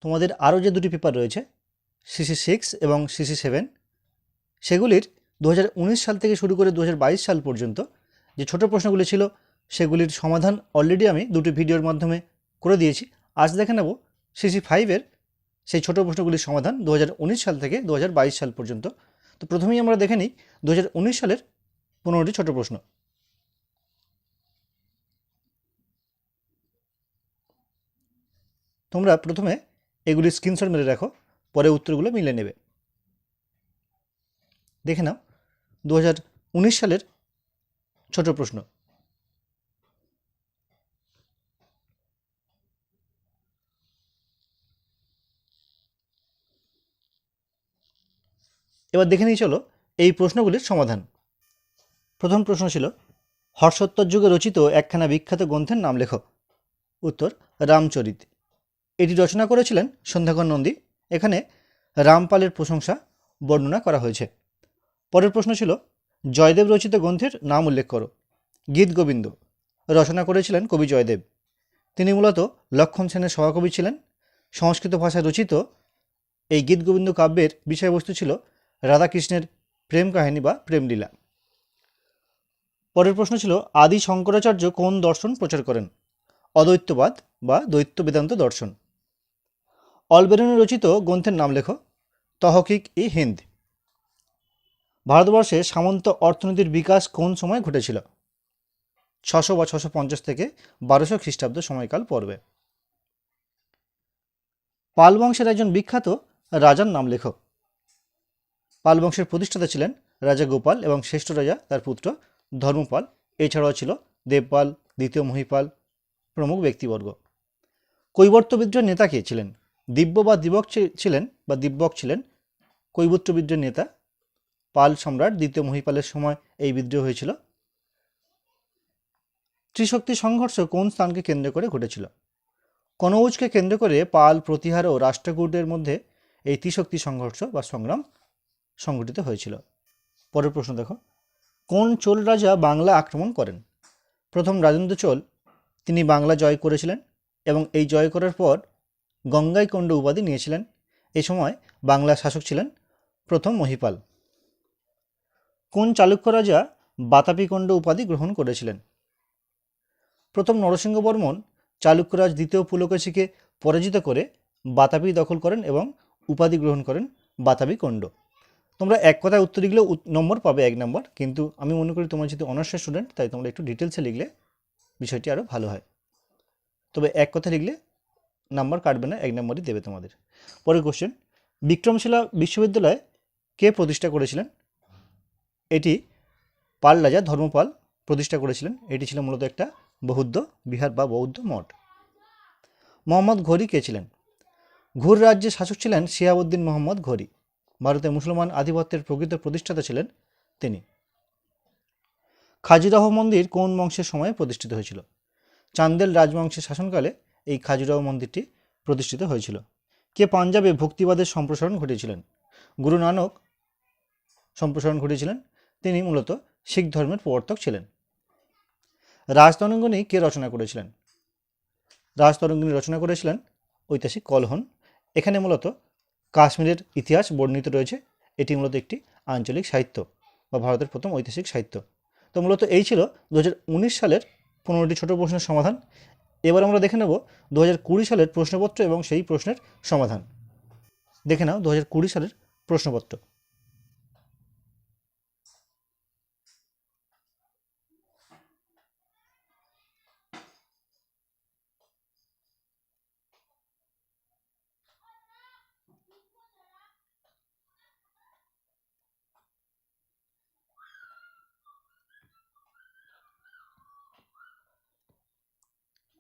তোমাদের আরও যে দুটি পেপার রয়েছে CC6 এবং CC7 সেগুলির 2019 সাল থেকে শুরু করে 2022 সাল পর্যন্ত যে ছোট প্রশ্নগুলি ছিল সেগুলির সমাধান অলরেডি আমি দুটি ভিডিওর মাধ্যমে করে দিয়েছি। আজ দেখে নেব CC5-এর সেই ছোট প্রশ্নগুলির সমাধান 2019 সাল থেকে 2022 সাল পর্যন্ত। তো প্রথমেই আমরা দেখে নিই 2019 সালের 15টি ছোট প্রশ্ন। তোমরা প্রথমে এগুলি স্ক্রিনশট মেরে রাখো, পরে উত্তরগুলো মিলে নেবে। দেখে নাও 2019 সালের ছোট প্রশ্ন। এবার দেখে নিয়ে চলো এই প্রশ্নগুলির সমাধান। প্রথম প্রশ্ন ছিল, হর্ষোত্তর যুগে রচিত একখানা বিখ্যাত গ্রন্থের নাম লেখো। উত্তর, রামচরিত। এটি রচনা করেছিলেন সন্ধ্যাকর নন্দী। এখানে রামপালের প্রশংসা বর্ণনা করা হয়েছে। পরের প্রশ্ন ছিল, জয়দেব রচিত গ্রন্থের নাম উল্লেখ করো। গীত গোবিন্দ রচনা করেছিলেন কবি জয়দেব। তিনি মূলত লক্ষণ সেনের সভাকবি ছিলেন। সংস্কৃত ভাষায় রচিত এই গীত গোবিন্দ কাব্যের বিষয়বস্তু ছিল রাধাকৃষ্ণের প্রেম কাহিনী বা প্রেমলীলা। পরের প্রশ্ন ছিল, আদি শঙ্করাচার্য কোন দর্শন প্রচার করেন? অদ্বৈতবাদ বা দ্বৈত বেদান্ত দর্শন। অলবেরুনি রচিত গ্রন্থের নাম লেখো। তহকিক-ই-হিন্দ। ভারতবর্ষে সামন্ত অর্থনীতির বিকাশ কোন সময় ঘটেছিল? 600 বা 650 থেকে 1200 খ্রিস্টাব্দ সময়কাল পর্বে। পাল বংশের একজন বিখ্যাত রাজার নাম লেখো। পাল বংশের প্রতিষ্ঠাতা ছিলেন রাজা গোপাল এবং শ্রেষ্ঠ রাজা তার পুত্র ধর্মপাল। এছাড়াও ছিল দেবপাল, দ্বিতীয় মহিপাল প্রমুখ ব্যক্তিবর্গ। কৈবর্ত বিদ্রোহের নেতা কে ছিলেন? দিব্য বা দিবক ছিলেন বা দিব্যক ছিলেন কৈবর্ত বিদ্রোহের নেতা। পাল সম্রাট দ্বিতীয় মহিপালের সময় এই বিদ্রোহ হয়েছিল। ত্রিশক্তি সংঘর্ষ কোন স্থানকে কেন্দ্র করে ঘটেছিল? কনৌজকে কেন্দ্র করে পাল, প্রতিহার ও রাষ্ট্রকূটের মধ্যে এই ত্রিশক্তি সংঘর্ষ বা সংগ্রাম সংঘটিত হয়েছিল। পরের প্রশ্ন দেখো, কোন চোল রাজা বাংলা আক্রমণ করেন? প্রথম রাজেন্দ্র চোল। তিনি বাংলা জয় করেছিলেন এবং এই জয় করার পর গঙ্গাইকোন্ড উপাধি নিয়েছিলেন। এই সময় বাংলার শাসক ছিলেন প্রথম মহিপাল। কোন চালুক্য রাজা বাতাপিকোন্ড উপাধি গ্রহণ করেছিলেন? প্রথম নরসিংহ বর্মন চালুক্যরাজ দ্বিতীয় পুলকেশীকে পরাজিত করে বাতাপি দখল করেন এবং উপাধি গ্রহণ করেন বাতাপিকোন্ড। তোমরা এক কথায় উত্তর লিখলেও নম্বর পাবে 1 নম্বর, কিন্তু আমি মনে করি তোমরা যেহেতু অনার্সের স্টুডেন্ট তাই তোমরা একটু ডিটেলসে লিখলে বিষয়টি আরও ভালো হয়। তবে এক কথা লিখলে নাম্বার কাটবে না, 1 নম্বরই দেবে তোমাদের। পরের কোশ্চেন, বিক্রমশিলা বিশ্ববিদ্যালয় কে প্রতিষ্ঠা করেছিলেন? এটি পাল রাজা ধর্মপাল প্রতিষ্ঠা করেছিলেন। এটি ছিল মূলত একটা বৌদ্ধ বিহার বা বৌদ্ধ মঠ। মোহাম্মদ ঘোরি কে ছিলেন? ঘুর রাজ্যের শাসক ছিলেন শিহাবুদ্দিন মোহাম্মদ ঘোরি। ভারতে মুসলমান আধিপত্যের প্রকৃত প্রতিষ্ঠাতা ছিলেন তিনি। খাজুরাহ মন্দির কোন বংশের সময়ে প্রতিষ্ঠিত হয়েছিল? চান্দেল রাজবংশের শাসনকালে এই খাজুরাহ মন্দিরটি প্রতিষ্ঠিত হয়েছিল। কে পাঞ্জাবে ভক্তিবাদের সম্প্রসারণ ঘটিয়েছিলেন? গুরু নানক সম্প্রসারণ ঘটিয়েছিলেন। তিনি মূলত শিখ ধর্মের প্রবর্তক ছিলেন। রাজতরঙ্গিনী কে রচনা করেছিলেন? রাজতরঙ্গিনী রচনা করেছিলেন ঐতিহাসিক কলহন। এখানে মূলত কাশ্মীরের ইতিহাস বর্ণিত রয়েছে। এটি মূলত একটি আঞ্চলিক সাহিত্য বা ভারতের প্রথম ঐতিহাসিক সাহিত্য। তো মূলত এই ছিল 2019 সালের 15টি ছোট প্রশ্নের সমাধান। এবার আমরা দেখে নেব 2020 সালের প্রশ্নপত্র এবং সেই প্রশ্নের সমাধান। দেখে নাও 2020 সালের প্রশ্নপত্র।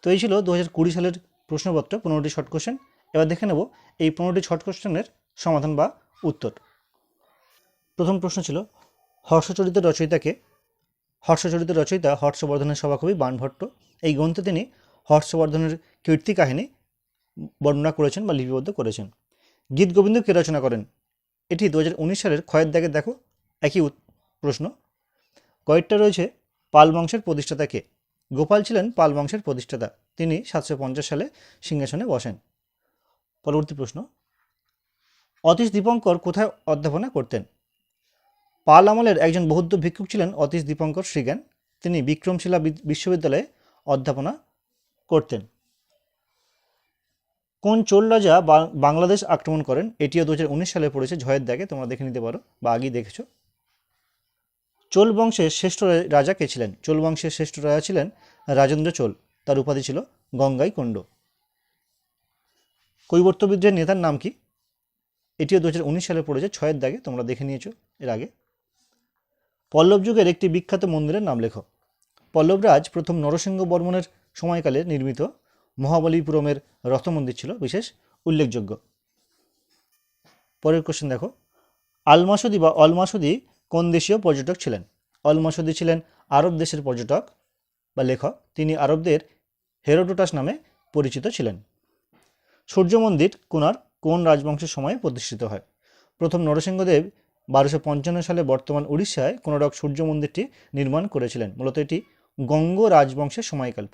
তো এই ছিল 2020 সালের প্রশ্নপত্র, 15টি শর্ট কোশ্চেন। এবার দেখে নেব এই 15টি শর্ট কোশ্চেনের সমাধান বা উত্তর। প্রথম প্রশ্ন ছিল, হর্ষচরিতের রচয়িতাকে? হর্ষচরিতের রচয়িতা হর্ষবর্ধনের সভাকবি বাণভট্ট। এই গ্রন্থে তিনি হর্ষবর্ধনের কীর্তি কাহিনী বর্ণনা করেছেন বা লিপিবদ্ধ করেছেন। গীত গোবিন্দ কে রচনা করেন? এটি 2019 সালের ক্ষয়ের দাগে দেখো একই প্রশ্ন। কয়েকটা রয়েছে, পাল বংশের প্রতিষ্ঠাতা কে? গোপাল ছিলেন পাল বংশের প্রতিষ্ঠাতা। তিনি 750 সালে সিংহাসনে বসেন। পরবর্তী প্রশ্ন, অতীশ দীপঙ্কর কোথায় অধ্যাপনা করতেন? পাল আমলের একজন বৌদ্ধ ভিক্ষুক ছিলেন অতীশ দীপঙ্কর শ্রীজ্ঞান। তিনি বিক্রমশিলা বিশ্ববিদ্যালয়ে অধ্যাপনা করতেন। কোন চোল রাজা বাংলাদেশ আক্রমণ করেন? এটিও 2019 সালে পড়েছে ঝয়ের দাগে, তোমরা দেখে নিতে পারো বা আগেই দেখেছো। চোল বংশের শ্রেষ্ঠ রাজা কে ছিলেন? চোল বংশের শ্রেষ্ঠ রাজা ছিলেন রাজেন্দ্র চোল, তার উপাধি ছিল গঙ্গাই কোন্ড। কৈবর্ত বিদ্রোহের নেতার নাম কি? এটিও 2019 সালে পড়েছে ছয়ের দাগে, তোমরা দেখে নিয়েছো এর আগে। পল্লব যুগের একটি বিখ্যাত মন্দিরের নাম লেখো। পল্লবরাজ প্রথম নরসিংহ বর্মনের সময়কালে নির্মিত মহাবলীপুরমের রথ মন্দির ছিল বিশেষ উল্লেখযোগ্য। পরের কোশ্চেন দেখো, আল-মাসুদি বা অল-মাসুদি কোন দেশীয় পর্যটক ছিলেন? অল-মাসুদি ছিলেন আরব দেশের পর্যটক বা লেখক। তিনি আরবদের হেরোডোটাস নামে পরিচিত ছিলেন। সূর্য মন্দির কোন রাজবংশের সময়ে প্রতিষ্ঠিত হয়? প্রথম নরসিংহদেব 1255 সালে বর্তমান উড়িষ্যায় কোনারক সূর্য মন্দিরটি নির্মাণ করেছিলেন। মূলত এটি গঙ্গ রাজবংশের সময়কাল,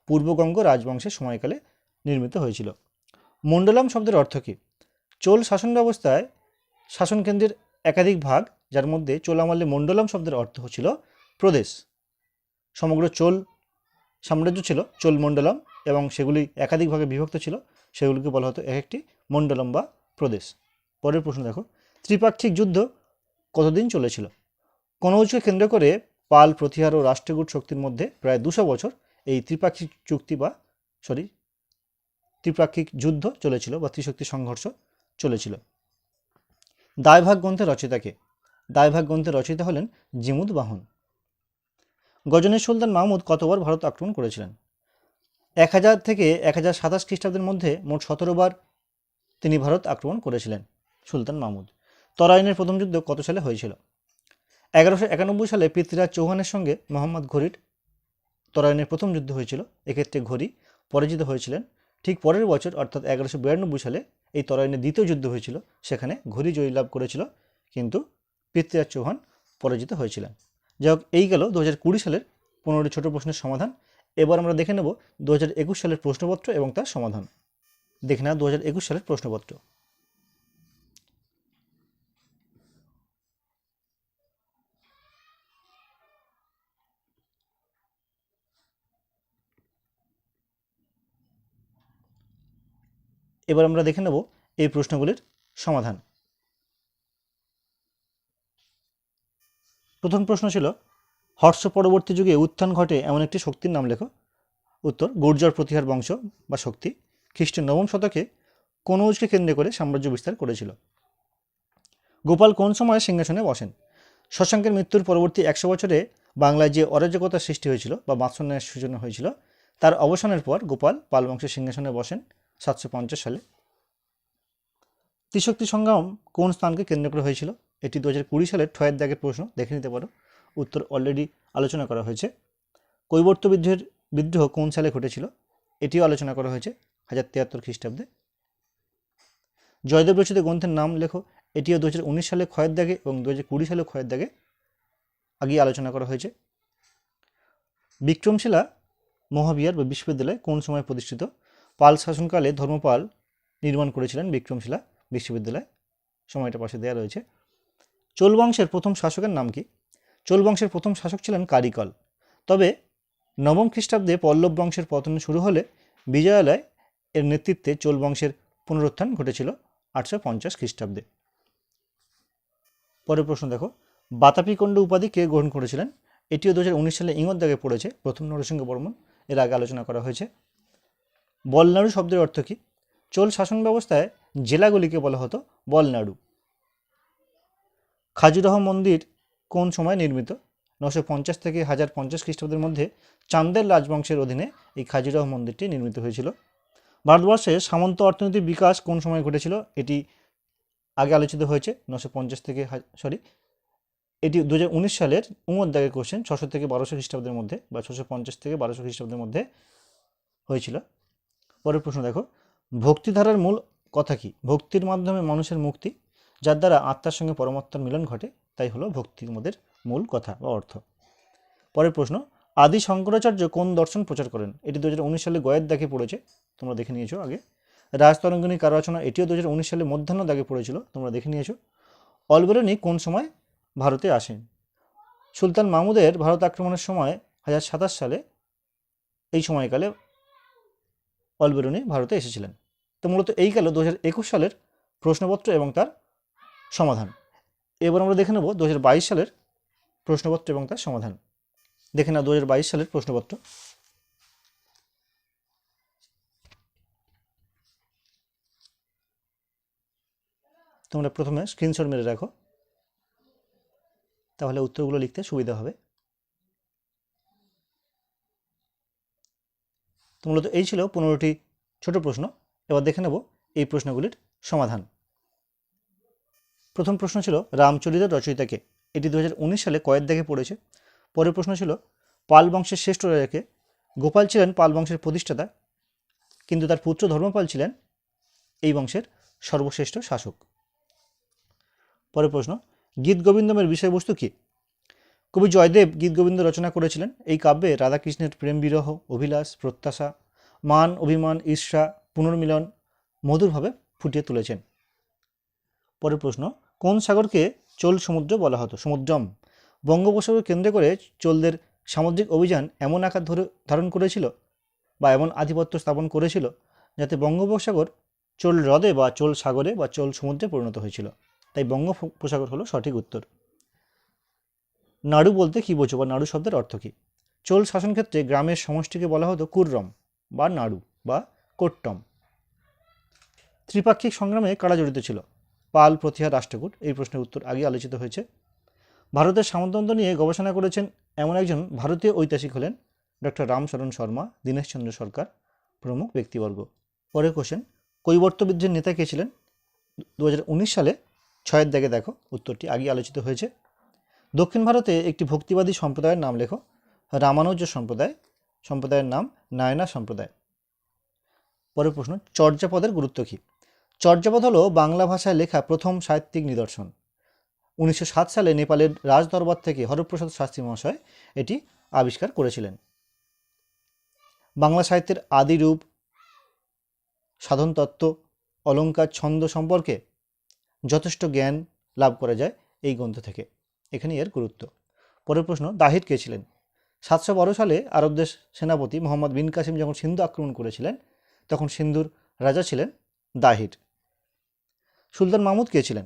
পূর্বগঙ্গ রাজবংশের সময়কালে নির্মিত হয়েছিল। মণ্ডলম শব্দের অর্থ কী? চোল শাসন ব্যবস্থায় শাসনকেন্দ্রের একাধিক ভাগ, যার মধ্যে চোল আমলে মণ্ডলম শব্দের অর্থ ছিল প্রদেশ। সমগ্র চোল সাম্রাজ্য ছিল চোল মণ্ডলম এবং সেগুলি একাধিক ভাগে বিভক্ত ছিল, সেগুলিকে বলা হতো এক একটি মণ্ডলম বা প্রদেশ। পরের প্রশ্ন দেখো, ত্রিপাক্ষিক যুদ্ধ কতদিন চলেছিল? কনৌজকে কেন্দ্র করে পাল, প্রতিহার ও রাষ্ট্রকূট শক্তির মধ্যে প্রায় 200 বছর এই ত্রিপাক্ষিক যুদ্ধ চলেছিল বা ত্রিশক্তি সংঘর্ষ চলেছিল। দায়ভাগ গ্রন্থের রচয়িতাকে? দায়ভাগ গ্রন্থের রচয়িতা হলেন জিমুদ বাহন। গজনীর সুলতান মাহমুদ কতবার ভারত আক্রমণ করেছিলেন? 1000 থেকে 1027 খ্রিস্টাব্দের মধ্যে মোট 17 বার তিনি ভারত আক্রমণ করেছিলেন সুলতান মাহমুদ। তরাইনের প্রথম যুদ্ধ কত সালে হয়েছিল? 1191 সালে পৃথ্বীরাজ চৌহানের সঙ্গে মোহাম্মদ ঘুরির তরাইনের প্রথম যুদ্ধ হয়েছিল। এক্ষেত্রে ঘুরি পরাজিত হয়েছিলেন। ঠিক পরের বছর অর্থাৎ 1192 সালে এই তরাইনের দ্বিতীয় যুদ্ধ হয়েছিল, সেখানে ঘুরি জয়লাভ করেছিল, কিন্তু পৃথ্বীরাজ চৌহান পরাজিত হয়েছিলেন। যাই হোক, এই গেল 2020 সালের 15টি ছোট প্রশ্নের সমাধান। এবার আমরা দেখে নেব 2021 সালের প্রশ্নপত্র এবং তার সমাধান। দেখে নেওয়া 2021 সালের প্রশ্নপত্র। এবার আমরা দেখে নেব এই প্রশ্নগুলির সমাধান। প্রথম প্রশ্ন ছিল, হর্ষ পরবর্তী যুগে উত্থান ঘটে এমন একটি শক্তির নাম লেখো। উত্তর, গুর্জর প্রতিহার বংশ বা শক্তি খ্রিস্টের 9ম শতকে কনৌজকে কেন্দ্র করে সাম্রাজ্য বিস্তার করেছিল। গোপাল কোন সময়ে সিংহাসনে বসেন? শশাঙ্কের মৃত্যুর পরবর্তী 100 বছরে বাংলায় যে অরাজকতার সৃষ্টি হয়েছিল বা মাৎসন্যায়ের সূচনা হয়েছিল, তার অবসানের পর গোপাল পাল বংশের সিংহাসনে বসেন 750 সালে। ত্রিশক্তি সংগ্রাম কোন স্থানকে কেন্দ্র করে হয়েছিল? এটি 2020 সালের 6 দাগের প্রশ্ন, দেখে নিতে পারো, উত্তর অলরেডি আলোচনা করা হয়েছে। কৈবর্ত বিদ্রোহ কোন সালে ঘটেছিল? এটিও আলোচনা করা হয়েছে 1073 খ্রিস্টাব্দে। জয়দেব রচিত গ্রন্থের নাম লেখো। এটিও 2019 সালে 6 দাগে এবং 2020 সালে 6 দাগে আগেই আলোচনা করা হয়েছে। বিক্রমশিলা মহাবিহার বা বিশ্ববিদ্যালয় কোন সময় প্রতিষ্ঠিত? পাল শাসনকালে ধর্মপাল নির্মাণ করেছিলেন বিক্রমশিলা বিশ্ববিদ্যালয়, সময়টা পাশে দেওয়া রয়েছে। চোল বংশের প্রথম শাসকের নাম কি? চোল বংশের প্রথম শাসক ছিলেন কারিকল। তবে 9ম খ্রিস্টাব্দে পল্লব বংশের পতন শুরু হলে বিজয়ালয় এর নেতৃত্বে চোল বংশের পুনরুত্থান ঘটেছিল 850 খ্রিস্টাব্দে। পরের প্রশ্ন দেখো, বাতাপিকণ্ড উপাধি কে গ্রহণ করেছিলেন? এটিও 2019 সালে ইংর দাগে পড়েছে, প্রথম নরসিংহ বর্মন, এর আগে আলোচনা করা হয়েছে। বলনাড়ু শব্দের অর্থ কী? চোল শাসন ব্যবস্থায় জেলাগুলিকে বলা হতো বলনাড়ু। খাজুরাহ মন্দির কোন সময় নির্মিত? 950 থেকে 1050 খ্রিস্টাব্দের মধ্যে চান্দের রাজবংশের অধীনে এই খাজুরাহ মন্দিরটি নির্মিত হয়েছিল। ভারতবর্ষে সামন্ত অর্থনৈতিক বিকাশ কোন সময় ঘটেছিল? এটি আগে আলোচিত হয়েছে 950 থেকে এটি 2019 সালের উমর দাগের কোশ্চেন, 600 থেকে 1200 খ্রিস্টাব্দের মধ্যে বা 650 থেকে 1200 খ্রিস্টাব্দের মধ্যে হয়েছিল। পরের প্রশ্ন দেখো, ভক্তিধারার মূল কথা কি? ভক্তির মাধ্যমে মানুষের মুক্তি, যার দ্বারা আত্মার সঙ্গে পরমাত্মার মিলন ঘটে, তাই হলো ভক্তির মধ্যে মূল কথা বা অর্থ। পরের প্রশ্ন, আদি শঙ্করাচার্য কোন দর্শন প্রচার করেন? এটি 2019 সালে গয়ের দাগে পড়েছে, তোমরা দেখে নিয়েছো আগে। রাজতরঙ্গিনী কার রচনা, এটিও 2019 সালে মধ্যাহ্ন দাগে পড়েছিল, তোমরা দেখে নিয়েছো। অলবেরুনি কোন সময় ভারতে আসেন? সুলতান মাহমুদের ভারত আক্রমণের সময় 1027 সালে এই সময়কালে অলবেরুনি ভারতে এসেছিলেন। তো মূলত এই গেল 2021 সালের প্রশ্নপত্র এবং তার সমাধান। এবার আমরা দেখে নেব 2022 সালের প্রশ্নপত্র এবং তার সমাধান। দেখে নাও 2022 সালের প্রশ্নপত্র। তোমরা প্রথমে স্ক্রিনশট মেরে রাখো, তাহলে উত্তরগুলো লিখতে সুবিধা হবে। তো মূলত এই ছিল 15টি ছোট প্রশ্ন। এবার দেখে নেব এই প্রশ্নগুলির সমাধান। প্রথম প্রশ্ন ছিল রামচরিতের রচয়িতা কে? এটি 2019 সালে কয়ের দাগে পড়েছে। পরের প্রশ্ন ছিল পাল বংশের শ্রেষ্ঠ রাজা কে? গোপাল ছিলেন পাল বংশের প্রতিষ্ঠাতা, কিন্তু তার পুত্র ধর্মপাল ছিলেন এই বংশের সর্বশ্রেষ্ঠ শাসক। পরের প্রশ্ন গীত গোবিন্দমের বিষয়বস্তু কি? কবি জয়দেব গীত গোবিন্দ রচনা করেছিলেন। এই কাব্যে রাধাকৃষ্ণের প্রেম বিরহ, অভিলাষ, প্রত্যাশা, মান, অভিমান, ঈর্ষা, পুনর্মিলন মধুরভাবে ফুটিয়ে তুলেছেন। পরের প্রশ্ন কোন সাগরকে চোল সমুদ্র বলা হতো? সমুদ্রম। বঙ্গোপসাগর কেন্দ্র করে চোলদের সামুদ্রিক অভিযান এমন আকার ধারণ করেছিল বা এমন আধিপত্য স্থাপন করেছিল যাতে বঙ্গোপসাগর চোল হ্রদে বা চোল সাগরে বা চোল সমুদ্রে পরিণত হয়েছিল। তাই বঙ্গোপসাগর হলো সঠিক উত্তর। নাড়ু বলতে কী বোঝো বা নাড়ু শব্দের অর্থ কী? চোল শাসনক্ষেত্রে গ্রামের সমষ্টিকে বলা হতো কুর্রম বা নাড়ু বা কোট্টম। ত্রিপাক্ষিক সংগ্রামে কারা জড়িত ছিল? পাল, প্রতিহার, রাষ্ট্রকূট। এই প্রশ্নের উত্তর আগে আলোচিত হয়েছে। ভারতের সামন্ততন্ত্র নিয়ে গবেষণা করেছেন এমন একজন ভারতীয় ঐতিহাসিক হলেন ডক্টর রামচরণ শর্মা, দীনেশচন্দ্র সরকার প্রমুখ ব্যক্তিবর্গ। পরের কোশ্চেন কৈবর্ত বিদ্রোহের নেতা কে ছিলেন? 2019 সালে 6 দাগে দেখো, উত্তরটি আগে আলোচিত হয়েছে। দক্ষিণ ভারতে একটি ভক্তিবাদী সম্প্রদায়ের নাম লেখো। রামানুজ সম্প্রদায়। সম্প্রদায়ের নাম নায়না সম্প্রদায়। পরের প্রশ্ন চর্যাপদের গুরুত্ব কী? চর্যাপদ হলো বাংলা ভাষায় লেখা প্রথম সাহিত্যিক নিদর্শন। 1907 সালে নেপালের রাজদরবার থেকে হরপ্রসাদ শাস্ত্রী মহাশয় এটি আবিষ্কার করেছিলেন। বাংলা সাহিত্যের আদি রূপ, সাধন তত্ত্ব, অলঙ্কার, ছন্দ সম্পর্কে যথেষ্ট জ্ঞান লাভ করা যায় এই গ্রন্থ থেকে। এখানে এর গুরুত্ব। পরের প্রশ্ন দাহির কে ছিলেন? 712 সালে আরবদের সেনাপতি মোহাম্মদ বিন কাসিম যখন সিন্ধু আক্রমণ করেছিলেন তখন সিন্ধুর রাজা ছিলেন দাহির। সুলতান মাহমুদ কে ছিলেন?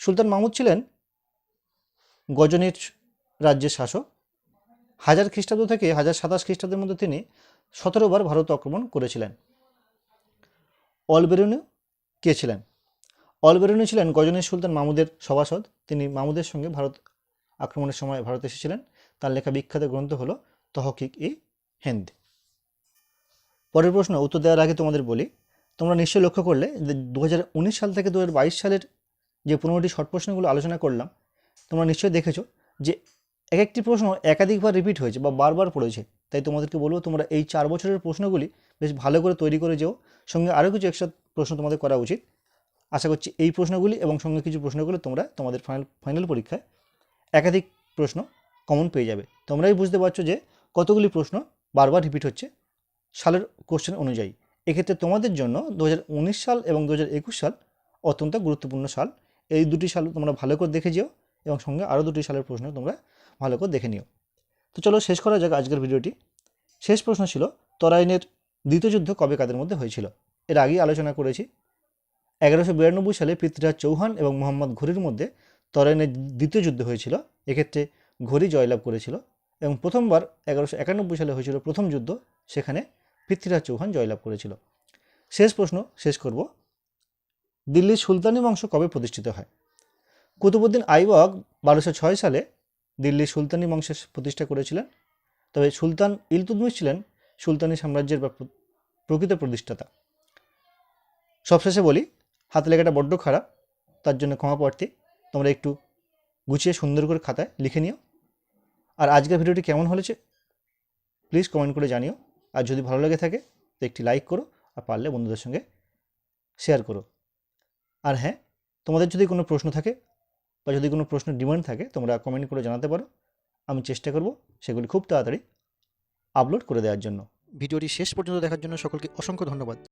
সুলতান মাহমুদ ছিলেন গজনির রাজ্যের শাসক। 1000 খ্রিস্টাব্দ থেকে 1027 খ্রিস্টাব্দের মধ্যে তিনি 17 বার ভারত আক্রমণ করেছিলেন। অলবেরুনি কে ছিলেন? অলবেরুনি ছিলেন গজনির সুলতান মাহমুদের সভাসদ। তিনি মাহমুদের সঙ্গে ভারত আক্রমণের সময় ভারতে এসেছিলেন। তার লেখা বিখ্যাত গ্রন্থ হল তহকিক-ই-হিন্দ। পরের প্রশ্ন উত্তর দেওয়ার আগে তোমাদের বলি, তোমরা নিশ্চয়ই লক্ষ্য করলে যে 2019 সাল থেকে 2022 সালের যে 15টি শর্ট প্রশ্নগুলো আলোচনা করলাম, তোমরা নিশ্চয়ই দেখেছো যে এক একটি প্রশ্ন একাধিকবার রিপিট হয়েছে বা বারবার পড়েছে। তাই তোমাদেরকে বলবো তোমরা এই 4 বছরের প্রশ্নগুলি বেশ ভালো করে তৈরি করে যেও। সঙ্গে আরও কিছু এক্সট্রা প্রশ্ন তোমাদের করা উচিত। আশা করছি এই প্রশ্নগুলি এবং সঙ্গে কিছু প্রশ্নগুলো তোমরা তোমাদের ফাইনাল পরীক্ষায় একাধিক প্রশ্ন কমন পেয়ে যাবে। তোমরাই বুঝতে পারছো যে কতগুলি প্রশ্ন বারবার রিপিট হচ্ছে সালের কোশ্চেন অনুযায়ী। এক্ষেত্রে তোমাদের জন্য 2019 সাল এবং 2021 সাল অত্যন্ত গুরুত্বপূর্ণ সাল। এই দুটি সাল তোমরা ভালো করে দেখে যেও এবং সঙ্গে আরও দুটি সালের প্রশ্ন তোমরা ভালো করে দেখে নিও। তো চলো শেষ করা যাক আজকের ভিডিওটি। শেষ প্রশ্ন ছিল তরাইনের দ্বিতীয় যুদ্ধ কবে কাদের মধ্যে হয়েছিল? এর আগেই আলোচনা করেছি। 1192 সালে পৃথ্বীরাজ চৌহান এবং মোহাম্মদ ঘুরির মধ্যে তরাইনের দ্বিতীয় যুদ্ধ হয়েছিল। এক্ষেত্রে ঘুরি জয়লাভ করেছিল এবং প্রথমবার 1191 সালে হয়েছিল প্রথম যুদ্ধ, সেখানে পৃথ্বীরাজ চৌহান জয়লাভ করেছিল। শেষ প্রশ্ন শেষ করব, দিল্লির সুলতানি বংশ কবে প্রতিষ্ঠিত হয়? কুতুবউদ্দিন আইবক 1206 সালে দিল্লির সুলতানি বংশের প্রতিষ্ঠা করেছিলেন। তবে সুলতান ইলতুৎমিশ ছিলেন সুলতানি সাম্রাজ্যের প্রকৃত প্রতিষ্ঠাতা। সবশেষে বলি, হাতে লেখাটা বড্ড খারাপ, তার জন্য ক্ষমা প্রার্থী। তোমরা একটু গুছিয়ে সুন্দর করে খাতায় লিখে নিও। আর আজকের ভিডিওটি কেমন হয়েছে প্লিজ কমেন্ট করে জানিও। আর যদি ভালো লেগে থাকে তো একটি লাইক করো, আর পারলে বন্ধুদের সঙ্গে শেয়ার করো। আর হ্যাঁ, তোমাদের যদি কোনো প্রশ্ন থাকে বা যদি কোনো প্রশ্নের ডিমান্ড থাকে তোমরা কমেন্ট করে জানাতে পারো। আমি চেষ্টা করব সেগুলি খুব তাড়াতাড়ি আপলোড করে দেওয়ার জন্য। ভিডিওটি শেষ পর্যন্ত দেখার জন্য সকলকে অসংখ্য ধন্যবাদ।